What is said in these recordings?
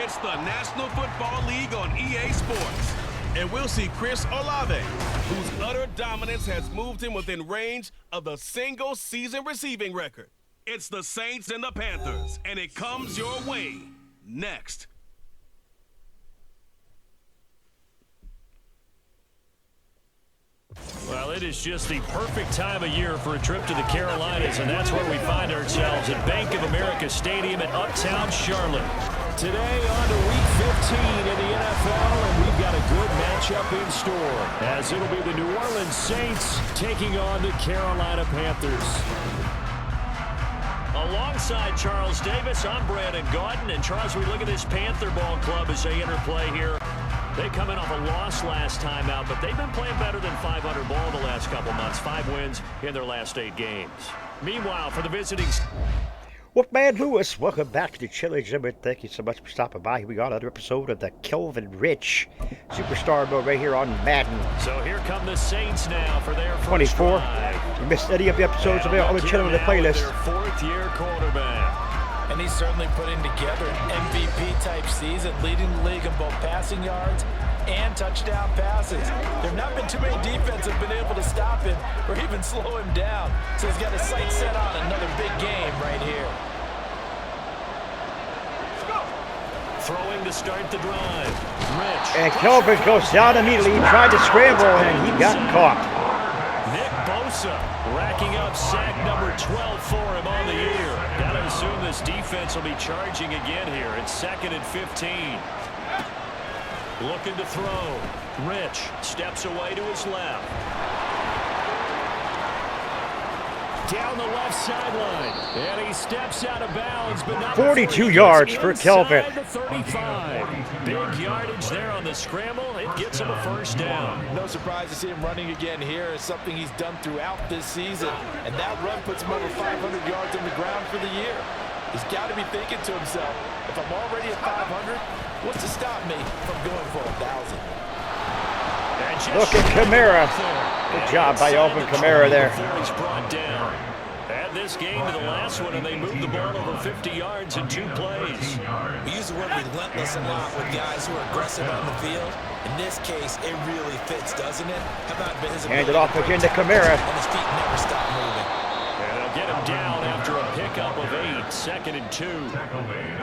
It's the National Football League on EA Sports. And we'll see Chris Olave, whose utter dominance has moved him within range of the single-season receiving record. It's the Saints and the Panthers, and it comes your way next. Well, it is just the perfect time of year for a trip to the Carolinas, and that's where we find ourselves at Bank of America Stadium in Uptown Charlotte. Today on to Week 15 in the NFL, and we've got a good matchup in store, as it'll be the New Orleans Saints taking on the Carolina Panthers. Alongside Charles Davis, I'm Brandon Gaudin, and Charles, we look at this Panther ball club as they interplay here. They come in off a loss last time out, but they've been playing better than 500 ball the last couple months. 5 wins in their last 8 games. Meanwhile, for the visiting... Wolfman Lewis, welcome back to the Chili Gym. Thank you so much for stopping by. Here we got another episode of the Kelvin Rich Superstar Mode right here on Madden. So here come the Saints now for their first 24. drive. If you missed any of the episodes of all the channel in the playlist. Their 4th-year quarterback. And he's certainly putting together an MVP-type season, leading the league in both passing yards and touchdown passes. There have not been too many defenses that have been able to stop him or even slow him down. So he's got his sights set on another big game right here. Throwing to start the drive. Rich. And Kelvin goes down immediately. He tried to scramble, and he got caught. Nick Bosa racking up sack number 12 for him on the year. Gotta assume this defense will be charging again here. It's 2nd and 15. Looking to throw. Rich steps away to his left. Down the left sideline. And he steps out of bounds, but not 42 yards for Kelvin. The 35. Big yardage there on the scramble. It gets him a first down. No surprise to see him running again here. It's something he's done throughout this season. And that run puts him over 500 yards on the ground for the year. He's got to be thinking to himself, if I'm already at 500, what's to stop me from going for 1,000? Look at Kamara. Good job by Alvin Kamara there. He's brought down. Add this game to the last one, and they moved the ball over 50 yards in 2 plays. We use the word relentless a lot with guys who are aggressive on the field. In this case, it really fits, doesn't it? How about his Hand it off again to Kamara. And his feet never stop moving. And they'll get him down after a pickup of 8, 2nd and 2.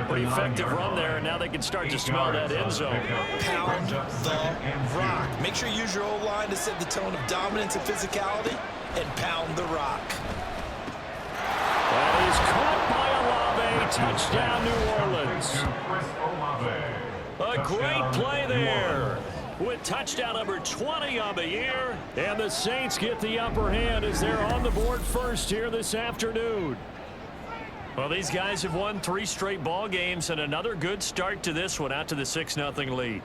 Pretty effective run there, and now they can start to smell that end zone. Pound the rock. Make sure you use your O-line to set the tone of dominance and physicality, and pound the rock. That is caught by Olave. Touchdown, New Orleans. A great play there with touchdown number 20 on the year. And the Saints get the upper hand as they're on the board first here this afternoon. Well, these guys have won 3 straight ball games, and another good start to this one out to the 6-0 lead.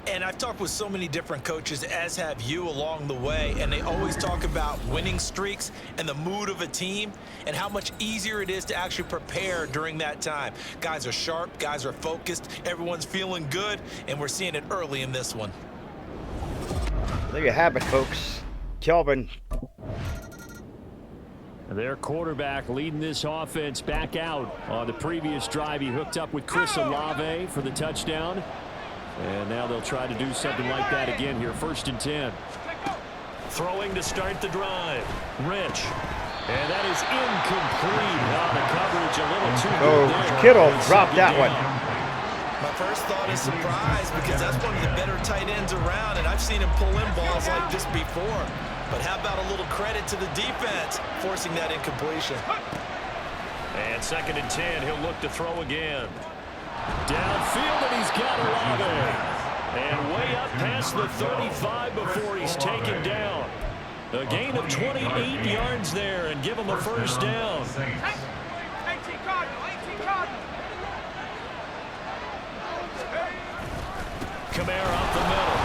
And I've talked with so many different coaches, as have you, along the way, and they always talk about winning streaks and the mood of a team and how much easier it is to actually prepare during that time. Guys are sharp, guys are focused, everyone's feeling good, and we're seeing it early in this one. There you have it, folks. Kelvin. Their quarterback leading this offense back out. On the previous drive, he hooked up with Chris Olave for the touchdown. And now they'll try to do something like that again here. 1st and 10. Throwing to start the drive. Rich. And that is incomplete. The coverage a little too good there. Kittle dropped that one. My first thought is surprise, because that's one of the better tight ends around, and I've seen him pull in balls like this before. But how about a little credit to the defense forcing that incompletion? And 2nd and 10, he'll look to throw again. Downfield, and he's got Olave. And way up past the 35 before he's taken down. A gain of 28 yards there, and give him a first down. 18 Cardinal. Kamara up the middle.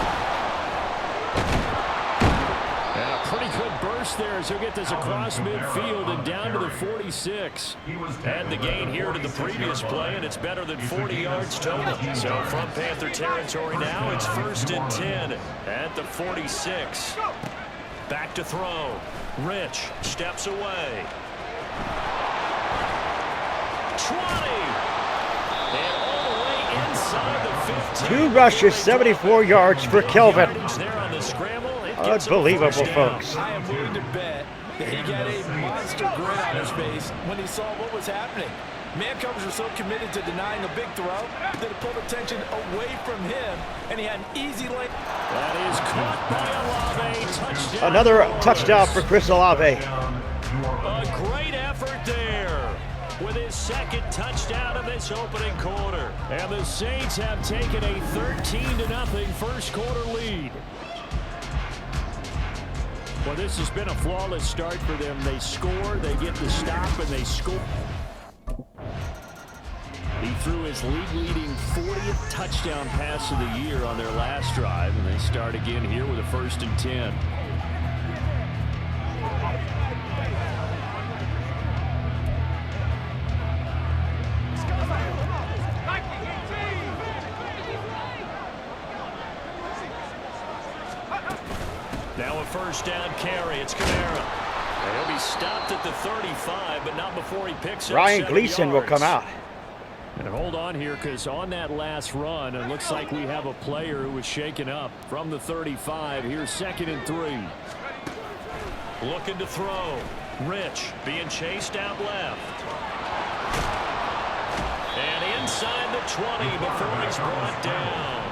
And a pretty good burst there as he'll get this across midfield and down to the 46. Add the gain here to the previous play, and it's better than 40 yards total. So from Panther territory now, it's 1st and 10 at the 46. Back to throw. Rich steps away. 20. And all the way inside 2 rushes, 74 yards for Kelvin. There on the scramble. Unbelievable, folks. I am willing to bet that he got a monster grin on his face when he saw what was happening. Man coverage was so committed to denying a big throw that it pulled attention away from him, and he had an easy lane. That is caught by Olave. Touchdown. Another touchdown for Chris Olave. A great effort there with his second touchdown of this opening quarter. And the Saints have taken a 13-0 first quarter lead. Well, this has been a flawless start for them. They score, they get the stop, and they score. He threw his league-leading 40th touchdown pass of the year on their last drive, and they start again here with a 1st and 10. Now a 1st down carry. It's Kamara. And he'll be stopped at the 35, but not before he picks up Ryan 7 Gleason will yards. come out. And hold on here, because on that last run, it looks like we have a player who was shaken up from the 35. Here's 2nd and 3. Looking to throw. Rich being chased out left. And inside the 20 before he's brought down.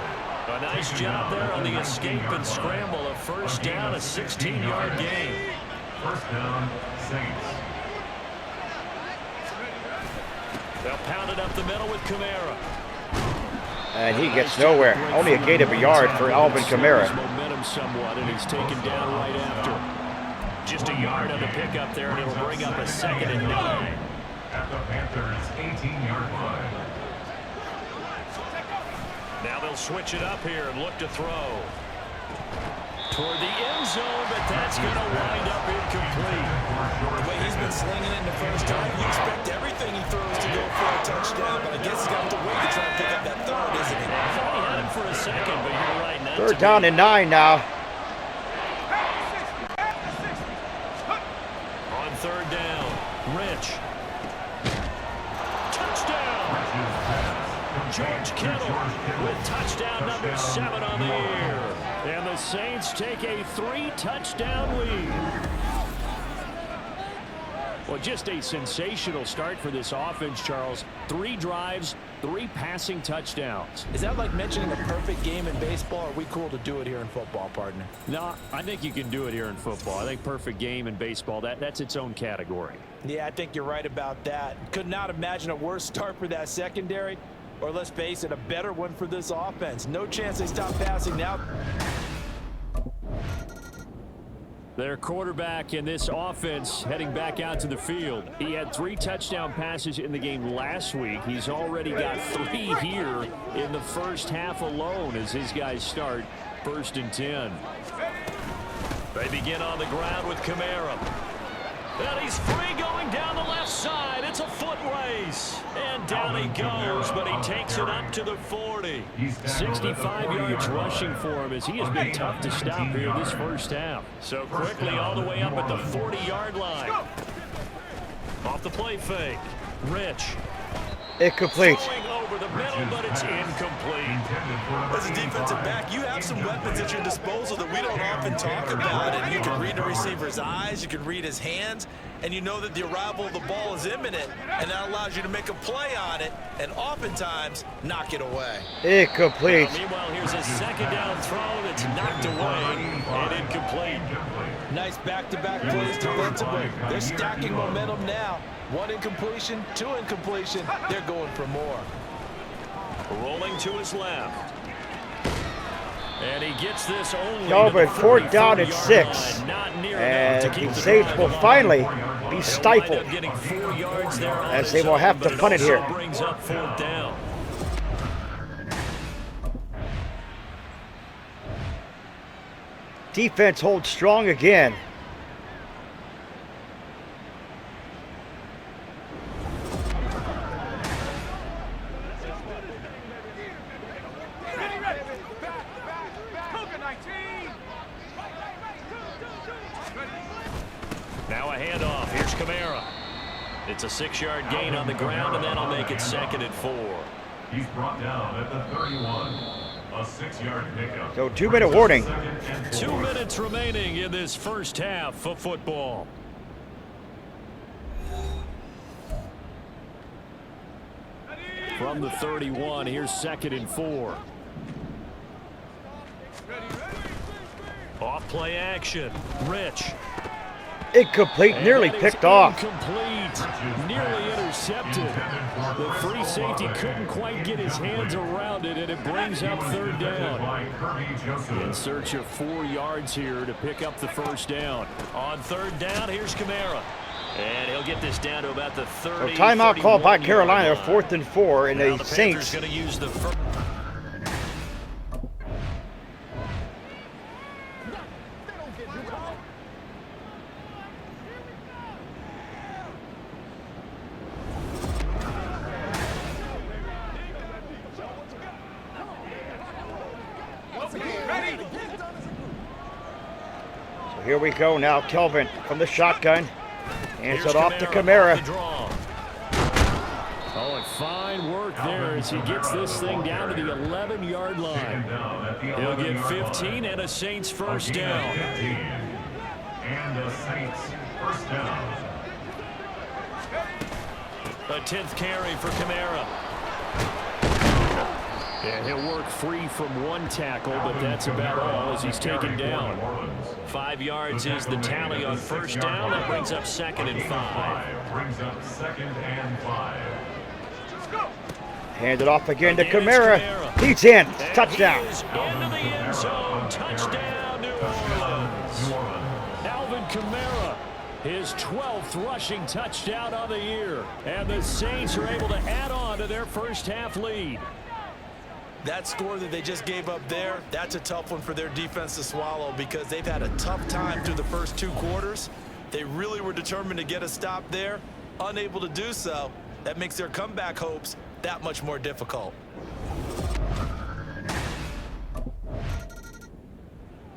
A nice job there on the escape and scramble. A 1st down, a 16-yard gain. 1st down, Saints. They'll pound it up the middle with Kamara. And he gets nowhere. Only a gain of a yard for Alvin Kamara. Momentum somewhat, and he's taken down right after. Just a yard on the pickup there, and it'll bring up a 2nd and 9. At the Panthers' 18-yard line. Now they'll switch it up here and look to throw. Toward the end zone, but that's going to wind up incomplete. The way he's been slinging it in the first time, you expect everything he throws to go for a touchdown, but I guess he's got to wait to try and pick up that third, isn't he? I thought he had him for a second, but you're right. Not 3rd down and 9 now. On 3rd down, Rich. Touchdown! George Kittle with touchdown number 7 on the year. And the Saints take a 3-touchdown lead. Well, just a sensational start for this offense, Charles. 3 drives, 3 passing touchdowns. Is that like mentioning a perfect game in baseball, or are we cool to do it here in football, partner? No, I think you can do it here in football. I think perfect game in baseball, that's its own category. Yeah, I think you're right about that. Could not imagine a worse start for that secondary, or let's face it, a better one for this offense. No chance they stop passing now. Their quarterback in this offense heading back out to the field. He had 3 touchdown passes in the game last week. He's already got 3 here in the first half alone as his guys start 1st and 10. They begin on the ground with Kamara. And he's free going down the left side. It's a foot race. And down he goes, but he takes it up to the 40. 65 yards rushing for him as he has been tough to stop here this first half. So quickly all the way up at the 40-yard line. Off the play fake. Rich. Incomplete. Throwing over the middle, but it's incomplete. As a defensive back, you have some weapons at your disposal that we don't often talk about. And you can read the receiver's eyes, you can read his hands, and you know that the arrival of the ball is imminent, and that allows you to make a play on it and oftentimes knock it away. Incomplete. Meanwhile, here's a 2nd down throw that's knocked away and incomplete. Nice back-to-back plays defensively. They're stacking momentum now. 1 incompletion, 2 incompletion. They're going for more. Rolling to his left. And he gets this only Kelvin, to the 4th down and 34-yard 6. line. Not near And enough to keep the the Saints drive will alive. finally be They'll wind up stifled getting 4 yards there on as its they will own, have to but punt it also here. brings up 4th down. Defense holds strong again. Now a handoff. Here's Kamara. It's a 6-yard gain on the ground, and that'll make it 2nd and 4. He's brought down at the 31. A 6-yard pickup. So 2-minute warning. 2 minutes remaining in this first half of football. From the 31, here's 2nd and 4. Off play action. Rich. Incomplete, nearly picked off. Incomplete, nearly intercepted. The free safety couldn't quite get his hands around it, and it brings up 3rd down. In search of 4 yards here to pick up the 1st down. On 3rd down, here's Kamara. And he'll get this down to about the 30. So timeout called by Carolina, 4th and 4, and the Saints. Going to use the first. So here we go now. Kelvin from the shotgun. Hands it off to Kamara. Kamara. Oh, and fine work there as he gets this thing down to the 11-yard line. He'll get 15 and a Saints 1st down. And a Saints 1st down. A 10th carry for Kamara. And he'll work free from 1 tackle, but that's about all as he's taken down. 5 yards is the tally on 1st down. That brings up 2nd and 5. Brings up 2nd and 5. Hand it off again to Kamara. He's in. Touchdown. He's into the end zone. Touchdown, New Orleans. Alvin Kamara, his 12th rushing touchdown of the year. And the Saints are able to add on to their first half lead. That score that they just gave up there, that's a tough one for their defense to swallow because they've had a tough time through the first 2 quarters. They really were determined to get a stop there, unable to do so. That makes their comeback hopes that much more difficult.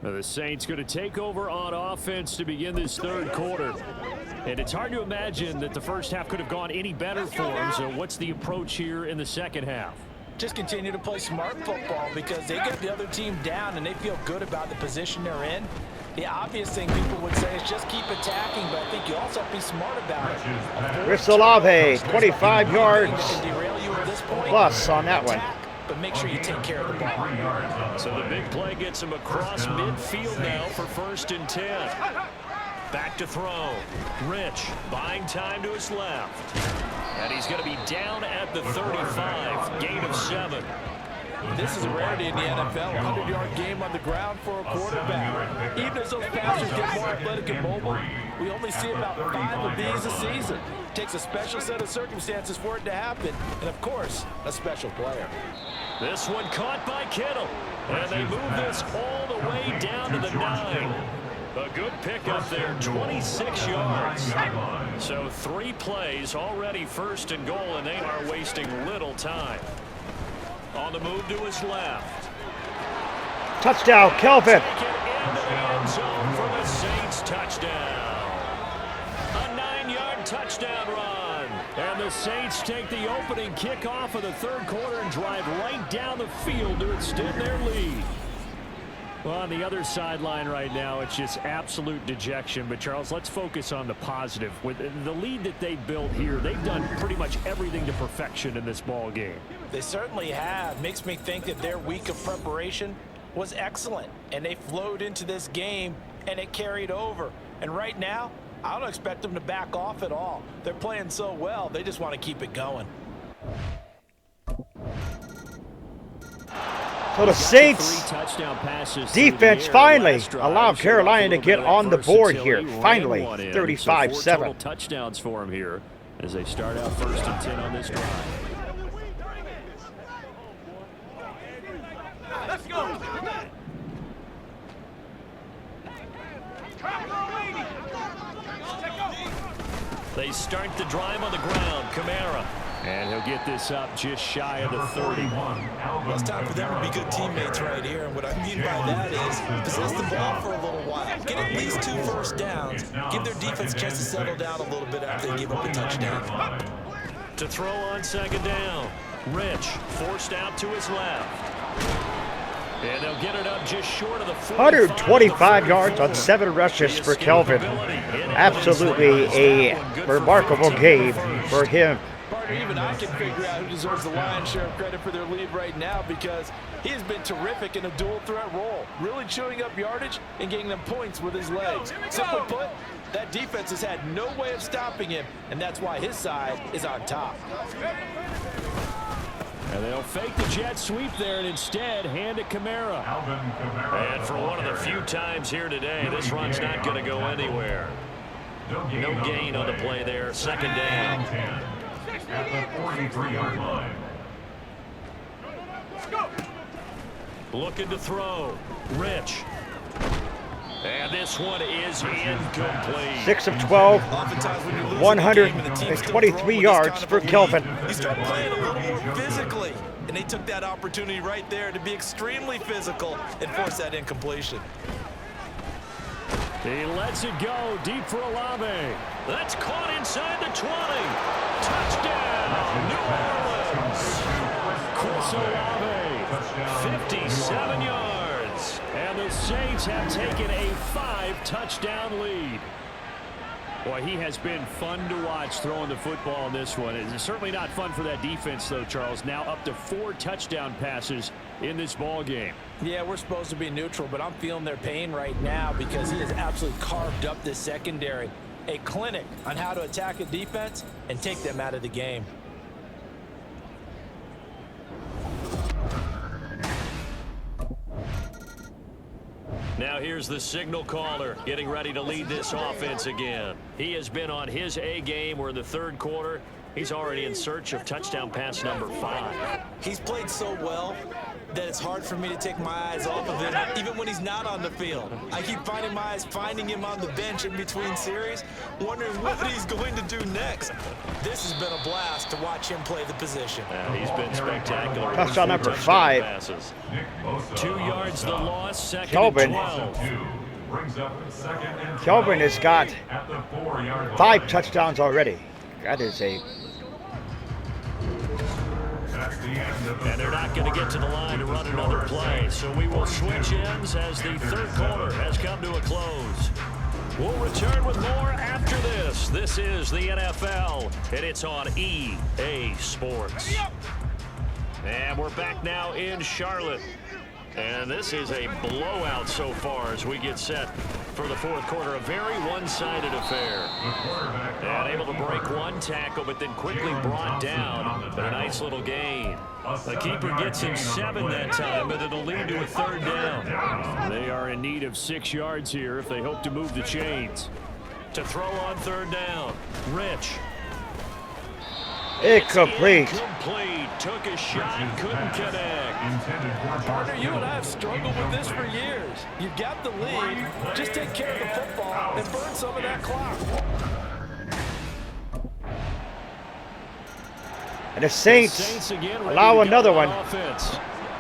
Now the Saints going to take over on offense to begin this 3rd quarter. And it's hard to imagine that the first half could have gone any better for them. So what's the approach here in the 2nd half? Just continue to play smart football because they get the other team down and they feel good about the position they're in. The obvious thing people would say is just keep attacking, but I think you also have to be smart about it. Chris Olave, 25 yards point, plus on that one. But make sure you take care of the ball. So the big play gets him across midfield now for 1st and 10. Back to throw. Rich buying time to his left. And he's going to be down at the 35. Gain of 7. This is a rarity in the NFL. 100-yard game on the ground for a quarterback. Even as those passers get more athletic and mobile, we only see about 5 of these a season. It takes a special set of circumstances for it to happen. And, of course, a special player. This one caught by Kittle. And they move this all the way down to the 9. A good pickup there, 26 yards. So 3 plays already 1st and goal, and they are wasting little time. On the move to his left. Touchdown, Kelvin. Take it into the end zone for the Saints touchdown. A 9-yard touchdown run. And the Saints take the opening kickoff of the 3rd quarter and drive right down the field to extend their lead. Well, on the other sideline right now, it's just absolute dejection. But, Charles, let's focus on the positive. With the lead that they built here, they've done pretty much everything to perfection in this ball game. They certainly have. Makes me think that their week of preparation was excellent. And they flowed into this game, and it carried over. And right now, I don't expect them to back off at all. They're playing so well, they just want to keep it going. So the Saints defense finally allowed Carolina to get on the board here. Finally, 35-7. Touchdowns for him here as they start out 1st and 10 on this drive. Let's go. They start the drive on the ground. Kamara. And he'll get this up just shy of the 30. Well, it's time for them to be good teammates right here. And what I mean by that is possess the ball for a little while. Get at least 2 first downs. Give their defense a chance to settle down a little bit after they give up a touchdown. To throw on second down. Rich forced out to his left. And they'll get it up just short of the 125 yards on 7 rushes for Kelvin. Absolutely a remarkable game for him. Even I can figure out who deserves the lion's share of credit for their lead right now, because he has been terrific in a dual threat role, really chewing up yardage and getting them points with his legs. Simply put, that defense has had no way of stopping him, and that's why his side is on top. And they'll fake the jet sweep there and instead hand it Kamara. And for one of the few times here today, this run's not going to go anywhere. No gain on the play there. Second down. At the 43-yard line. Looking to throw. Rich. And this one is incomplete. 6 of 12, 123 yards for Kelvin. You start playing a little more physically, and they took that opportunity right there to be extremely physical and force that incompletion. He lets it go deep for Olave. That's caught inside the 20. Touchdown, New Orleans. Chris Olave, 57 yards. And the Saints have taken a 5-touchdown lead. Boy, he has been fun to watch throwing the football in this one. It's certainly not fun for that defense, though, Charles. Now up to 4 touchdown passes in this ball game. Yeah, we're supposed to be neutral, but I'm feeling their pain right now because he has absolutely carved up this secondary. A clinic on how to attack a defense and take them out of the game. Now here's the signal caller getting ready to lead this offense again. He has been on his A game. We're in the third quarter. He's already in search of touchdown pass number 5. He's played so well that it's hard for me to take my eyes off of him, even when he's not on the field. I keep finding my eyes finding him on the bench in between series, wondering what he's going to do next. This has been a blast to watch him play the position. He's been spectacular. Touchdown number 5. Passes. 2 yards the loss, second Kelvin. and 12. Kelvin has got 5 touchdowns already. That is a... And they're not going to get to the line to run another play. So we will switch ends as the third quarter has come to a close. We'll return with more after this. This is the NFL, and it's on EA Sports. And we're back now in Charlotte. And this is a blowout so far as we get set for the fourth quarter. A very one-sided affair. And able to break one tackle, but then quickly brought down. But a nice little gain. The keeper gets him 7 that time, but it'll lead to a third down. They are in need of 6 yards here if they hope to move the chains. To throw on third down, Rich. Incomplete. Incomplete. Took a shot, couldn't connect. Partner, you and I have struggled with this for years. You've got the lead. Just take care of the football and burn some of that clock. And the Saints allow another one. Offense.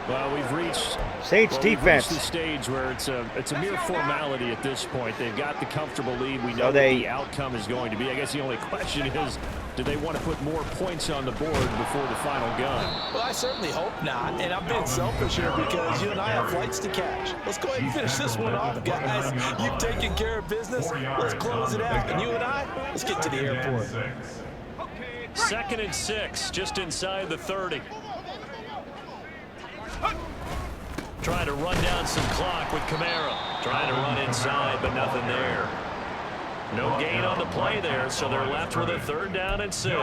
Well, we've reached Saints defense. the stage where it's a mere formality at this point. They've got the comfortable lead. We know what they- the outcome is going to be. I guess the only question is, do they want to put more points on the board before the final gun? Well, I certainly hope not. And I'm being selfish here because you and I have flights to catch. Let's go ahead and finish this one off, guys. You've taken care of business. Let's close it out. And you and I, let's get to the airport. 2nd and 6, just inside the 30. Trying to run down some clock with Kamara. Trying to run inside, but nothing there. No gain on the play there, so they're left with a 3rd down and 6.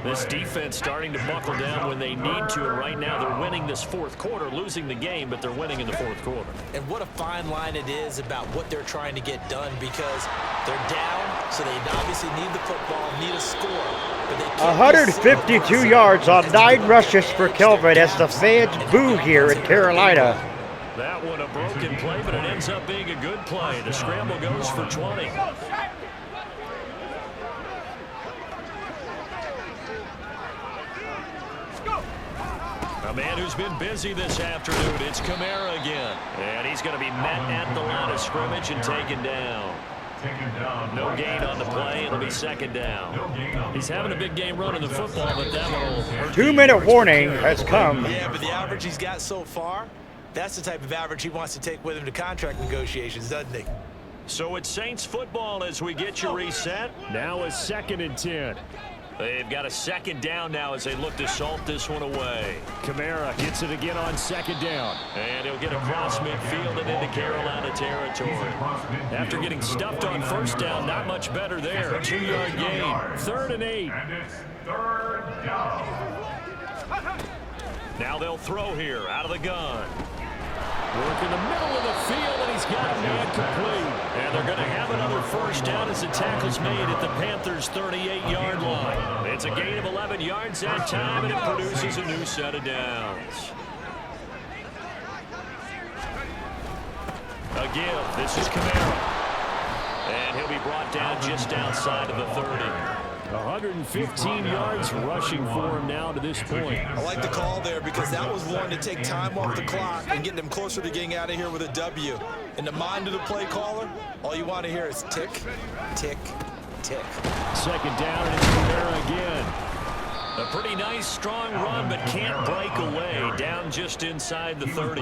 This defense starting to buckle down when they need to, and right now they're winning this fourth quarter, losing the game, but they're winning in the fourth quarter. And what a fine line it is about what they're trying to get done, because they're down, so they obviously need the football, need a score. But they can't 152 yards on 9 rushes for Kelvin as the fans boo here in Carolina. That one a broken play, but it ends up being a good play. The scramble goes for 20. A man who's been busy this afternoon, it's Kamara again. And he's going to be met at the line of scrimmage and taken down. Taken down. No gain on the play. It'll be second down. He's having a big game running the football, but that will hurt. 2-minute warning has come. Yeah, but the average he's got so far, that's the type of average he wants to take with him to contract negotiations, doesn't he? So it's Saints football as we get you reset. Now a 2nd and 10. They've got a second down now as they look to salt this one away. Kamara gets it again on 2nd down. And he'll get across midfield and into Carolina territory. After getting stuffed on 1st down, not much better there. 2-yard gain. 3rd and 8. And it's 3rd down. Now they'll throw here out of the gun. Work in the middle of the field, and he's got a man complete. And they're going to have another 1st down as the tackle's made at the Panthers' 38-yard line. It's a gain of 11 yards that time, and it produces a new set of downs. A give. This is Kamara. And he'll be brought down just outside of the 30. 115 yards rushing for him now to this point. I like the call there because that was one to take time off the clock and get them closer to getting out of here with a W. In the mind of the play caller, all you want to hear is tick, tick, tick. 2nd down, and it's Kamara again. A pretty nice, strong run, but can't break away. Down just inside the 30.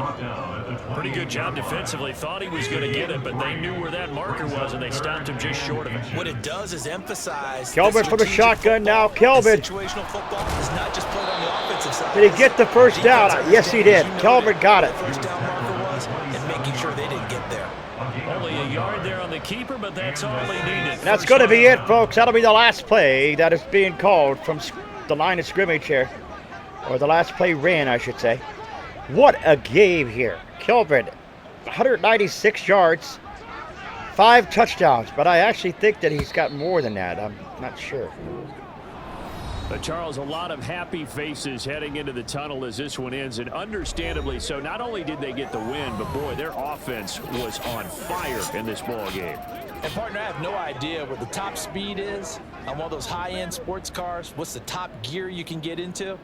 Pretty good job defensively. Thought he was going to get it, but they knew where that marker was, and they stopped him just short of it. What it does is emphasize Kelvin from the shotgun now. Kelvin. Situational football is not just played on the offensive side. Did he get the 1st down? Yes, he did. Kelvin got it. First down marker was, and making sure they didn't get there. Only a yard there on the keeper, but that's all he needed. And that's going to be it, folks. That'll be the last play that is being called from the line of scrimmage here. Or the last play ran, I should say. What a game here. Kelvin, 196 yards, 5 touchdowns. But I actually think that he's got more than that. I'm not sure. But Charles, a lot of happy faces heading into the tunnel as this one ends, and understandably so. Not only did they get the win, but boy, their offense was on fire in this ball game. And partner, I have no idea what the top speed is on one of those high-end sports cars. What's the top gear you can get into?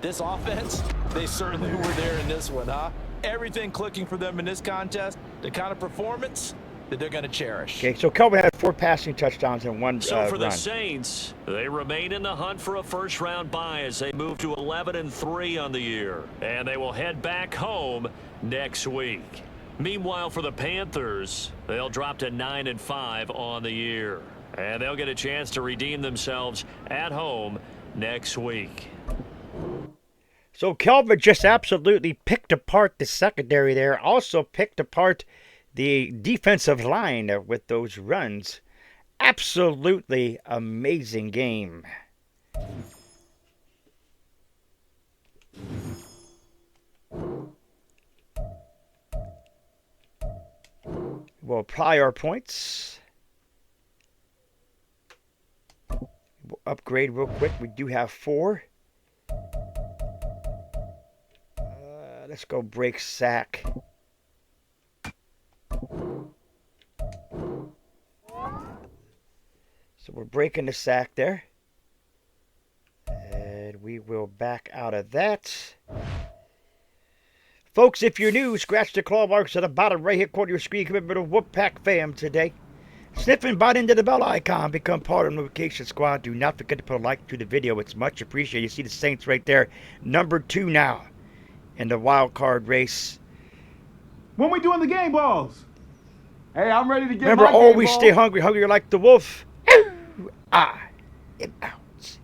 This offense, they certainly were there in this one, huh? Everything clicking for them in this contest, the kind of performance that they're going to cherish. Okay, so Kelvin had 4 passing touchdowns and 1 So for the run. Saints, they remain in the hunt for a first-round bye as they move to 11-3 on the year. And they will head back home next week. Meanwhile, for the Panthers, they'll drop to 9-5 on the year. And they'll get a chance to redeem themselves at home next week. So Kelvin just absolutely picked apart the secondary there. Also picked apart the defensive line with those runs. Absolutely amazing game. We'll apply our points. We'll upgrade real quick. We do have 4. Let's go break sack. So we're breaking the sack there. And we will back out of that. Folks, if you're new, scratch the claw marks at the bottom right-hand corner of your screen. Commitment to Wolfpack fam today. Sniff and bite into the bell icon. Become part of the notification squad. Do not forget to put a like to the video. It's much appreciated. You see the Saints right there. Number 2 now in the wild card race. When we doing the game balls? Hey, I'm ready to get Remember, my game always ball. stay hungry. Hungry like the wolf. I am out.